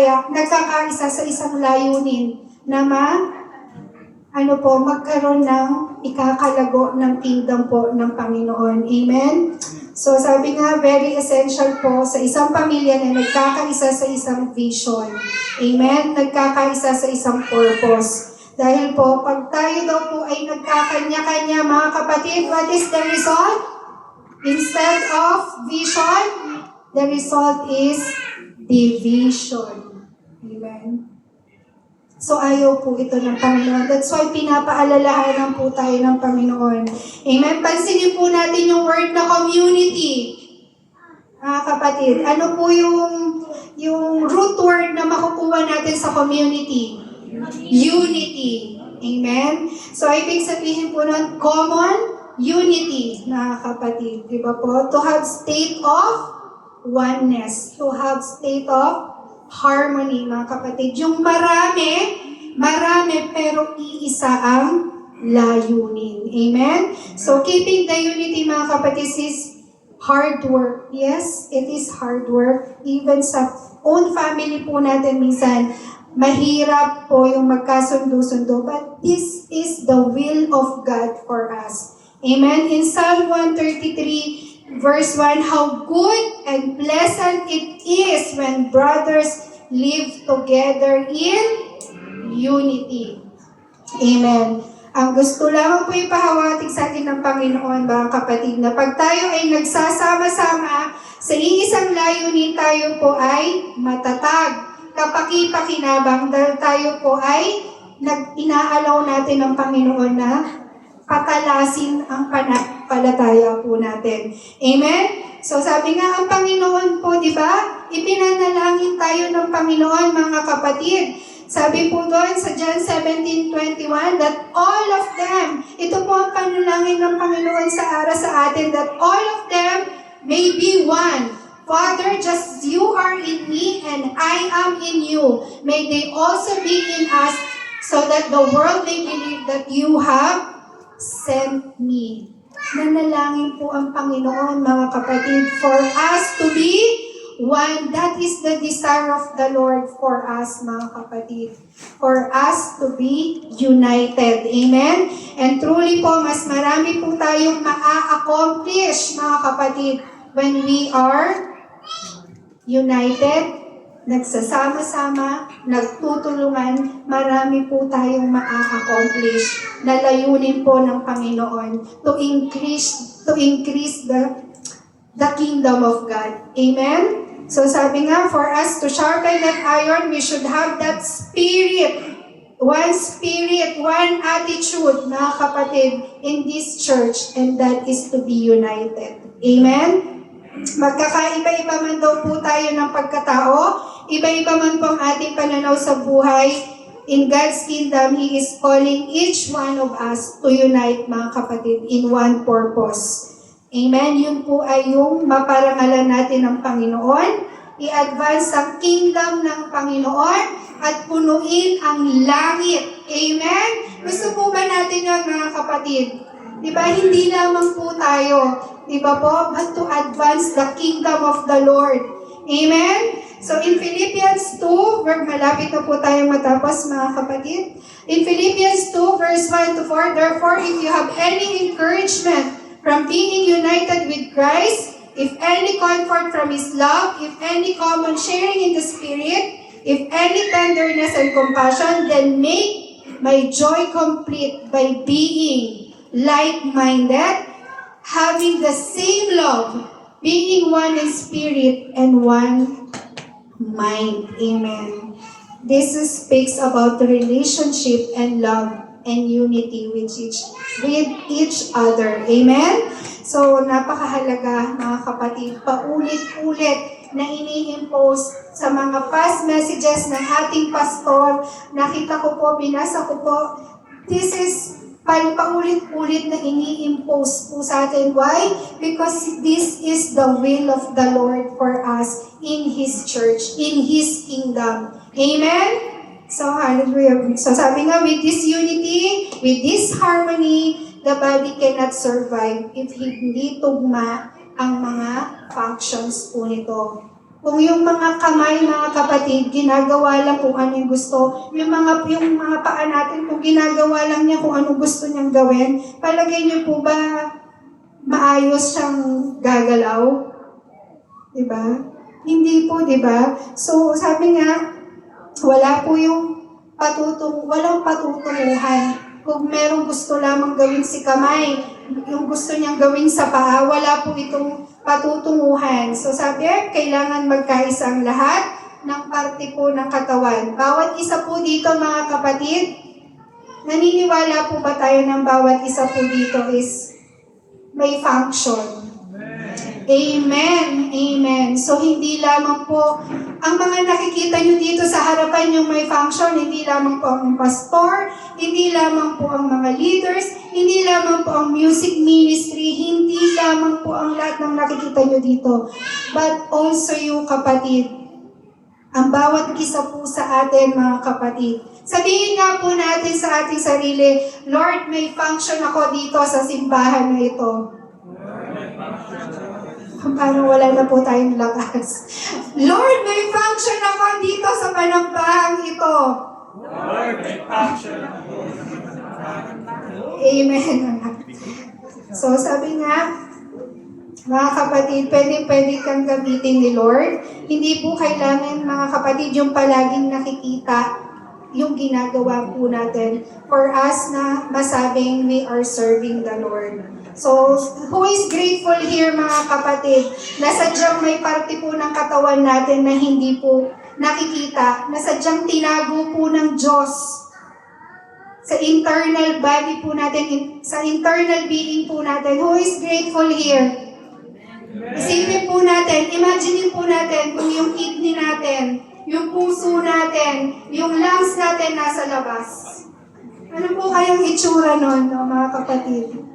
sa isang layunin na magkaroon ng ikakalago ng kingdom po ng Panginoon. Amen? So sabi nga, very essential po sa isang pamilya na nagkakaisa sa isang vision. Amen? Nagkakaisa sa isang purpose. Dahil po, pag tayo daw po ay nagkakanya-kanya, mga kapatid, what is the result? Instead of vision, the result is division. Amen? So ayaw po ito ng Panginoon. That's why pinapaalalahanan po tayo ng Panginoon. Amen? Pansinin po natin yung word na community. Mga kapatid, ano po yung root word na makukuha natin sa community? Unity. Amen? So, ibig sabihin po nun, common unity, mga kapatid. Diba po? To have state of oneness. To have state of harmony, mga kapatid. Yung marami, pero iisa ang layunin. Amen? So, keeping the unity, mga kapatid, is hard work. Yes, it is hard work. Even sa own family po natin minsan, mahirap po yung magkasundo-sundo, but this is the will of God for us. Amen? In Psalm 133, verse 1, how good and pleasant it is when brothers live together in unity. Amen. Ang gusto lamang po ipahawatig sa atin ng Panginoon, mga kapatid, na pag tayo ay nagsasama-sama sa iisang layunin, tayo po ay matatag, kapaki-pakinabang, dahil tayo po ay inaalaw natin ng Panginoon na patalasin ang pananampalataya po natin. Amen? So sabi nga ang Panginoon po, di ba? Ipinanalangin tayo ng Panginoon, mga kapatid. Sabi po doon sa John 17:21 that all of them, ito po ang panalangin ng Panginoon sa atin, that all of them may be one. Father, just as you are in me and I am in you, may they also be in us so that the world may believe that you have sent me. Nanalangin po ang Panginoon, mga kapatid, for us to be one. That is the desire of the Lord for us, mga kapatid. For us to be united. Amen? And truly po, mas marami po tayong maa-accomplish, mga kapatid, when we are united, nagsasama-sama, nagtutulungan, marami po tayong maa-accomplish na layunin po ng Panginoon to increase the kingdom of God. Amen? So sabi nga, for us to sharpen that iron, we should have that spirit, one attitude, mga kapatid, in this church, and that is to be united. Amen? Magkakaiba-iba man daw po tayo ng pagkatao, iba-iba man po ang ating pananaw sa buhay. In God's kingdom, He is calling each one of us to unite, mga kapatid, in one purpose. Amen? Yun po ay yung maparangalan natin ng Panginoon, i-advance ang kingdom ng Panginoon, at punuin ang langit. Amen? Gusto po ba natin yun, mga kapatid? Diba, hindi lamang po tayo, diba po, but to advance the kingdom of the Lord. Amen? So in Philippians 2, malapit na po tayong matapos, mga kapatid. In Philippians 2, verse 1 to 4, therefore, if you have any encouragement from being united with Christ, if any comfort from His love, if any common sharing in the Spirit, if any tenderness and compassion, then make my joy complete by being like-minded, having the same love, being one in spirit and one mind. Amen. This speaks about the relationship and love and unity with each other. Amen? So, napakahalaga, mga kapatid, paulit-ulit na ini-impose sa mga past messages ng ating pastor. Nakita ko po, binasa ko po, this is paulit-ulit na ini-impose po sa atin. Why? Because this is the will of the Lord for us in His church, in His kingdom. Amen? So, hallelujah. So, sabi nga, with this unity, with this harmony, the body cannot survive if hindi tugma ang mga functions po nito. Kung yung mga kamay, mga kapatid, ginagawa lang kung ano yung gusto, yung mga paa natin, kung ginagawa lang niya kung ano gusto niyang gawin, palagay niyo po ba maayos siyang gagalaw? Diba? Hindi po, diba? So, sabi nga, wala po yung walang patutunguhan. Kung merong gusto lamang gawin si kamay, yung gusto niyang gawin sa paa, wala po itong patutunguhan. So sabi, kailangan magkaisa ang lahat ng parte po ng katawan. Bawat isa po dito, mga kapatid, naniniwala po ba tayo ng bawat isa po dito is may function? Amen. Amen. So, hindi lamang po, ang mga nakikita nyo dito sa harapan yung may function, hindi lamang po ang pastor, hindi lamang po ang mga leaders, hindi lamang po ang music ministry, hindi lamang po ang lahat ng nakikita nyo dito, but also yung kapatid. Ang bawat isa po sa atin, mga kapatid. Sabihin nga po natin sa ating sarili, Lord, may function ako dito sa simbahan na ito. Paano wala na po tayong lakas? Lord, may function ako dito sa panampahang ito. Lord, may function ako. Amen. So, sabi nga, mga kapatid, pwede kang gamitin ni Lord. Hindi po kailangan, mga kapatid, yung palaging nakikita yung ginagawa po natin for us na masabing we are serving the Lord. So, who is grateful here, mga kapatid, na sadyang may parte po ng katawan natin na hindi po nakikita, na sadyang tinago po ng Diyos sa internal body po natin, sa internal being po natin. Who is grateful here? Isipin po natin, imagine po natin kung yung kidney natin, yung puso natin, yung lungs natin nasa labas. Ano po kayang itsura nun, no, mga kapatid?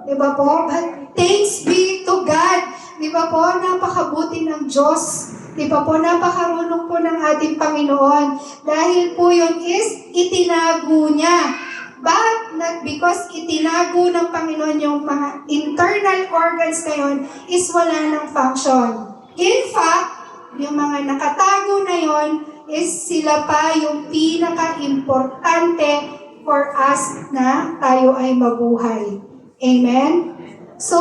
Diba po? But thanks be to God. Diba po? Napakabuti ng Diyos. Diba po? Napakarunong po ng ating Panginoon. Dahil po yun is itinago niya. But not because itinago ng Panginoon yung mga internal organs na yun is wala ng function. In fact, Yung mga nakatago na yon is sila pa yung pinaka-importante for us na tayo ay mabuhay. Amen? So,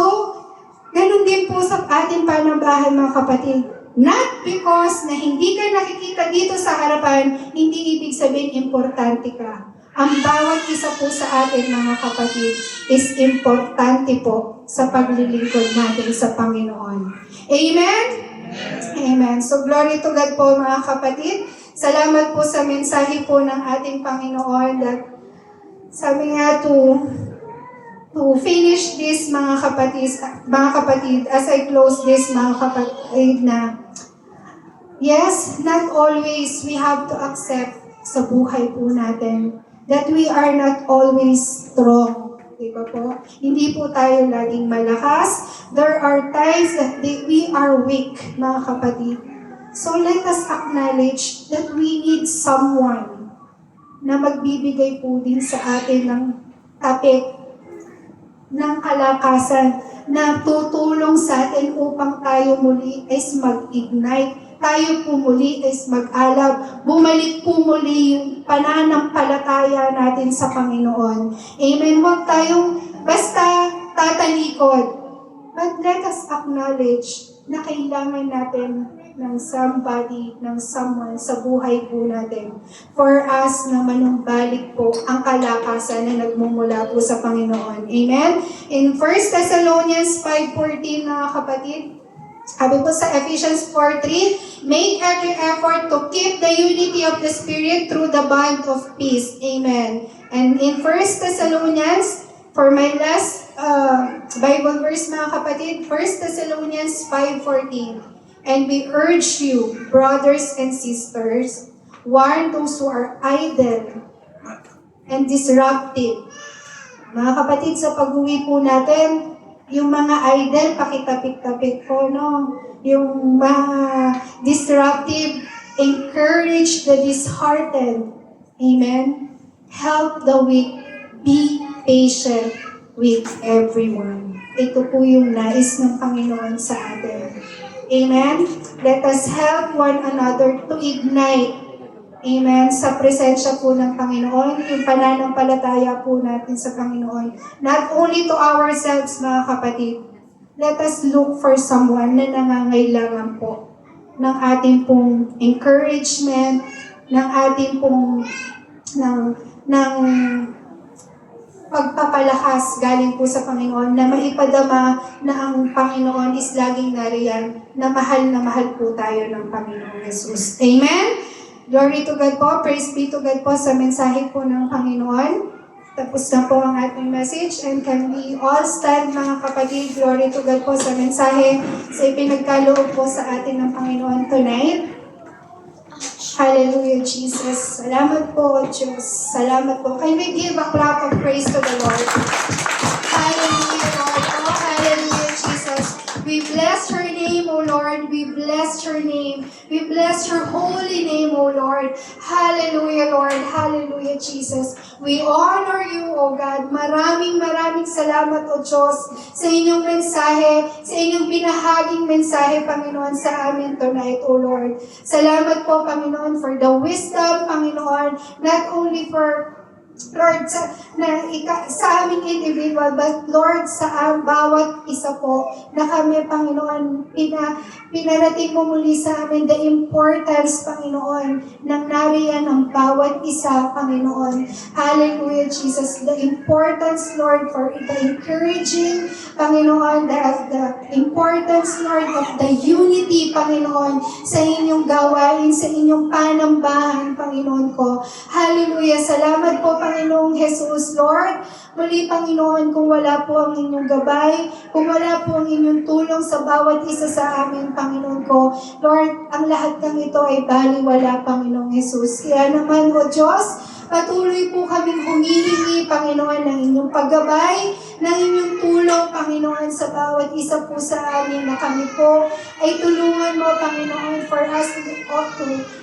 ganun din po sa ating panambahan mga kapatid. Not because na hindi ka nakikita dito sa harapan, hindi ibig sabihin importante ka. Ang bawat isa po sa atin mga kapatid is importante po sa paglilingkod natin sa Panginoon. Amen? Amen. So glory to God po mga kapatid. Salamat po sa mensahe po ng ating Panginoon that sabi nga to finish this mga kapatid, as I close this mga kapatid na yes, not always we have to accept sa buhay po natin that we are not always strong. Diba po? Hindi po tayo laging malakas. There are times that we are weak, mga kapatid. So let us acknowledge that we need someone na magbibigay po din sa atin ng tapik, ng kalakasan, na tutulong sa atin upang tayo muli is mag-ignite. Tayo po muli is mag-alab. Bumalik po muli yung pananampalataya natin sa Panginoon. Amen. Huwag tayong basta tatalikod. But let us acknowledge na kailangan natin ng somebody, ng someone sa buhay po natin for us na manumbalik po ang kalakasan na nagmumula po sa Panginoon. Amen? In 1 Thessalonians 5:14 mga kapatid, sabi po sa Ephesians 4:3, make every effort to keep the unity of the Spirit through the bond of peace. Amen. And in 1 Thessalonians, for my last Bible verse mga kapatid, 1 Thessalonians 5:14, and we urge you, brothers and sisters, warn those who are idle and disruptive. Mga kapatid, sa pag-uwi po natin, yung mga idol, pakitapik-tapik po, no? Yung mga disruptive, encourage the disheartened. Amen? Help the weak. Be patient with everyone. Ito po yung nais ng Panginoon sa atin. Amen? Let us help one another to ignite. Amen. Sa presensya po ng Panginoon, yung pananampalataya po natin sa Panginoon. Not only to ourselves, mga kapatid. Let us look for someone na nangangailangan po ng ating pong encouragement, ng ating pong ng pagpapalakas galing po sa Panginoon, na maipadama na ang Panginoon is laging nariyan, na mahal po tayo ng Panginoon Jesus. Amen? Glory to God po. Praise be to God po sa mensahe po ng Panginoon. Tapos na po ang ating message. And can we all stand mga kapatid? Glory to God po sa mensahe sa ipinagkaloob po sa atin ng Panginoon tonight. Hallelujah, Jesus. Salamat po, Diyos. Salamat po. Can we give a clap of praise to the Lord? Hallelujah, Lord. Oh, hallelujah, Jesus. We bless your name, O Lord. We bless your name. We bless your holy name, O Lord. Hallelujah, Lord. Hallelujah, Jesus. We honor you, O God. Maraming salamat, O Diyos, sa inyong mensahe, sa inyong binahaging mensahe, Panginoon, sa amin tonight, O Lord. Salamat po, Panginoon, for the wisdom, Panginoon, not only for Lord, sa aming individual, but Lord, sa bawat isa po na kami, Panginoon, pinarating mo muli sa amin the importance, Panginoon, ng nariyan ang bawat isa, Panginoon. Hallelujah, Jesus. The importance, Lord, for the encouraging, Panginoon, the importance, Lord, of the unity, Panginoon, sa inyong gawain, sa inyong panambahan, Panginoon ko. Hallelujah. Salamat po, Panginoong Jesus, Lord. Muli, Panginoon, kung wala po ang inyong gabay, kung wala po ang inyong tulong sa bawat isa sa amin, Panginoon ko, Lord, ang lahat ng ito ay baliwala, Panginoong Jesus. Kaya naman, O Diyos, patuloy po kaming humihingi, Panginoon, ng inyong paggabay, ng inyong tulong, Panginoon, sa bawat isa po sa amin na kami po ay tulungan mo, Panginoon, for us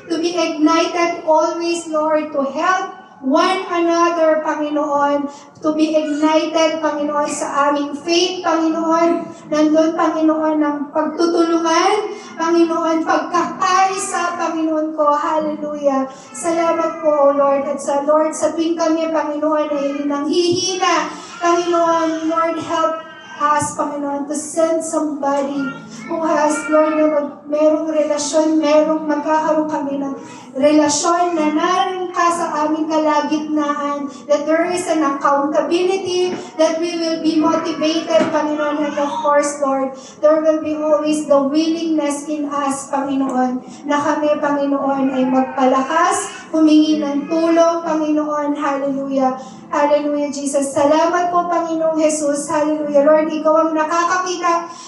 to be ignited always, Lord, to help one another, Panginoon, to be ignited, Panginoon, sa aming faith, Panginoon. Nandun, Panginoon, ng pagtutulungan, Panginoon, pagkakaisa, Panginoon ko, hallelujah. Salamat po, O Lord, at sa Lord, sa tuwing kami, Panginoon, ay nanghihina, Panginoon, Lord, help us, Panginoon, to send somebody who has, Lord, na merong relasyon, magkakaroon kami ng relasyon na naroon ka sa aming kalagitnaan, that there is an accountability, that we will be motivated, Panginoon, and of course, Lord, there will be always the willingness in us, Panginoon, na kami, Panginoon, ay magpalakas, humingi ng tulong, Panginoon, hallelujah. Hallelujah, Jesus. Salamat po, Panginoong Jesus. Hallelujah. Lord, Ikaw ang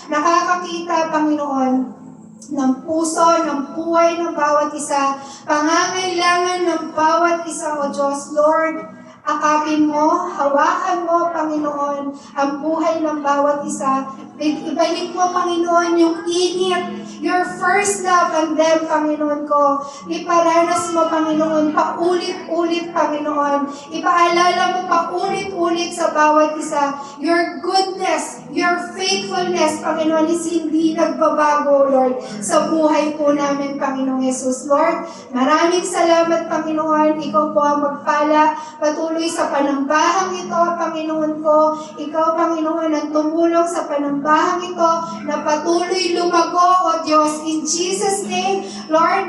nakakakita, Panginoon, ng puso, ng buhay ng bawat isa, pangangailangan ng bawat isa, O Diyos. Lord, akapin mo, hawakan mo, Panginoon, ang buhay ng bawat isa. Ibalik mo, Panginoon, yung init, your first love and them, Panginoon ko. Iparanas mo, Panginoon, paulit-ulit, Panginoon. Ipaalala mo paulit-ulit sa bawat isa. Your goodness, your faithfulness, Panginoon, is hindi nagbabago, Lord, sa buhay po namin, Panginoong Jesus. Lord, maraming salamat, Panginoon. Ikaw po ang magpala patuloy sa panambahang ito, Panginoon ko. Ikaw, Panginoon, ang tumulong sa panambahang ito na patuloy lumago, O Diyos. In Jesus' name, Lord,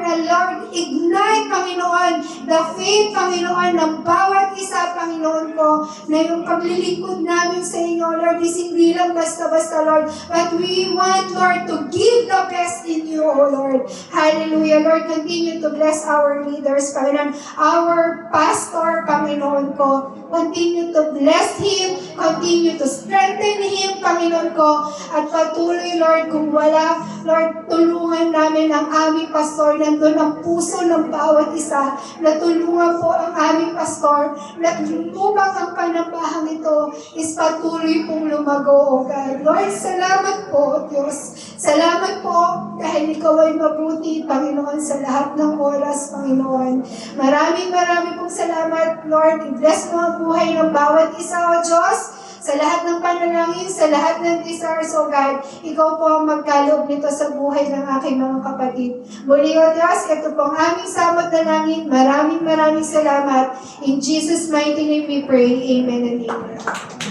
ignite, Panginoon, the faith, Panginoon, ng bawat isa, Panginoon ko, na yung paglilingkod namin sa inyo, Lord, is hindi lang basta-basta, Lord, but we want, Lord, to give the best in you, O Lord. Hallelujah. Lord, continue to bless our leaders, Panginoon, our pastor, Panginoon ko. Continue to bless him, continue to strengthen him, Panginoon ko, at patuloy, Lord, kung wala, Lord, tulungan namin ang aming pastor, nandun ang puso ng bawat isa, na tulungan po ang aming pastor, na upang ang panambahang ito is patuloy pong lumago, O God. Lord, salamat po, Diyos. Salamat po, dahil Ikaw ay mabuti, Panginoon, sa lahat ng oras, Panginoon. Maraming pong salamat, Lord. I-bless mo ang buhay ng bawat isa, O Diyos. Sa lahat ng panalangin, sa lahat ng desires, O God, Ikaw po ang magkaloob nito sa buhay ng aking mga kapatid. Muli, O Diyos, ito pong aming samot na langin. Maraming salamat. In Jesus' mighty name we pray. Amen and amen.